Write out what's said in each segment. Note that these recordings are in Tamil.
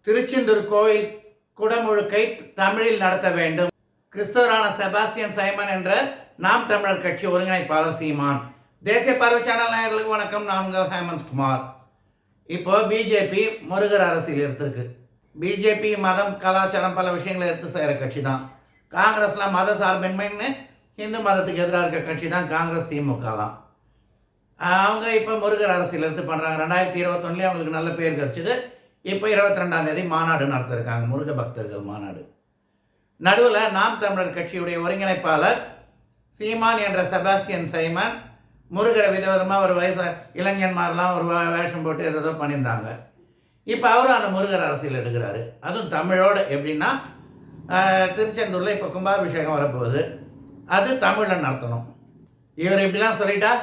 திருச்செந்தூர் கோயில் குடமுழுக்கை தமிழில் நடத்த வேண்டும். கிறிஸ்தவரான செபாஸ்டியன் சைமன் என்ற நாம் தமிழர் கட்சி ஒருங்கிணைப்பாளர் சீமான். தேசிய பார்வை சேனல் நேயர்களுக்கு வணக்கம். நான் உங்கள் ஹேமந்த் குமார். இப்போ பிஜேபி முருகர் அரசியல் எடுத்திருக்கு. பிஜேபி மதம் கலாச்சாரம் பல விஷயங்களை எடுத்து செய்கிற கட்சி தான். காங்கிரஸ்லாம் மத சார்பின்மைன்னு இந்து மதத்துக்கு எதிராக இருக்க கட்சி தான் காங்கிரஸ், திமுகலாம். அவங்க இப்போ முருகர் அரசியல் எடுத்து பண்ணுறாங்க. 2021 அவங்களுக்கு நல்ல பேர் கிடச்சிது. இப்போ 22ஆம் தேதி மாநாடு நடத்திருக்காங்க, முருக பக்தர்கள் மாநாடு. நடுவில் நாம் தமிழர் கட்சியுடைய ஒருங்கிணைப்பாளர் சீமான் என்ற செபாஸ்டியன் சைமன் முருகரை விதவிதமாக ஒரு வயசு இளைஞன்மாரெலாம் ஒரு வேஷம் போட்டு ஏதோ பண்ணியிருந்தாங்க. இப்போ அவரும் அந்த முருகர் அரசியல் எடுக்கிறாரு. அதுவும் தமிழோடு. எப்படின்னா திருச்செந்தூரில் இப்போ கும்பாபிஷேகம் வரப்போகுது, அது தமிழில் நடத்தணும். இவர் இப்படிலாம் சொல்லிட்டா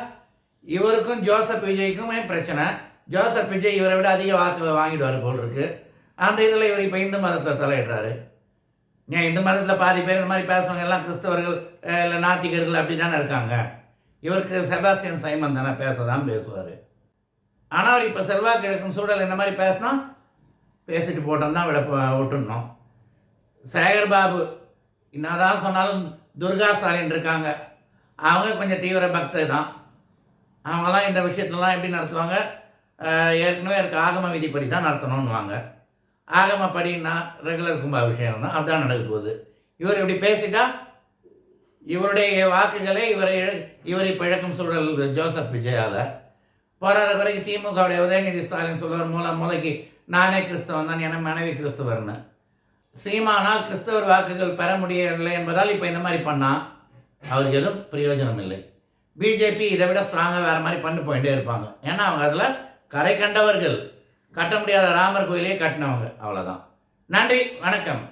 இவருக்கும் ஜோசப் விஜய்க்குமே பிரச்சனை. ஜோசப் விஜய் இவரை விட அதிக வாக்கு வாங்கிடுவார் போல் இருக்கு. அந்த இதில் இவர் இப்போ இந்து மதத்தில் தலையிடுறாரு. ஏன் இந்து மதத்தில் பாதி பேர் இந்த மாதிரி பேசுகிறவங்க எல்லாம் கிறிஸ்தவர்கள் இல்லை நாத்திகர்கள் அப்படி தானே இருக்காங்க. இவருக்கு செபாஸ்டியன் சைமன் தானே பேசதான் பேசுவார். ஆனால் அவர் இப்போ செல்வாக்கு இழக்கும் சூழல் இந்த மாதிரி பேசினா பேசிட்டு போட்டோம் தான் விட்டுடணும். சேகர் பாபு என்னதான் சொன்னாலும் துர்கா ஸ்டாலின் இருக்காங்க, அவங்க கொஞ்சம் தீவிர பக்தர் தான். அவங்களாம் இந்த விஷயத்துலலாம் எப்படி நடத்துவாங்க, ஏற்கனவே இருக்க ஆகம விதிப்படி தான் நடத்தணும்னுவாங்க. ஆகமப்படின்னா ரெகுலர் கும்பாபிஷேகம் தான், அதுதான் நடக்க போகுது. இவர் இப்படி பேசிட்டா இவருடைய வாக்குகளை இவரை பிழக்கும் சூழல் ஜோசப் விஜயால். போராத குறைக்கு திமுகவுடைய உதயநிதி ஸ்டாலின் சொல்லுவார், மூளைக்கு நானே கிறிஸ்தவன் தான், என மனைவி கிறிஸ்தவர்னு. சீமானால் கிறிஸ்தவர் வாக்குகள் பெற முடியவில்லை என்பதால் இப்போ இந்த மாதிரி பண்ணால் அவருக்கு எதுவும் பிரயோஜனம் இல்லை. பிஜேபி இதை விட ஸ்ட்ராங்காக வேறு மாதிரி பண்ணி போயிட்டே இருப்பாங்க. ஏன்னா அவங்க அதில் கரை கண்டவர்கள். கட்ட முடியாத ராமர் கோயிலே கட்டினவங்க. அவ்வளோதான். நன்றி, வணக்கம்.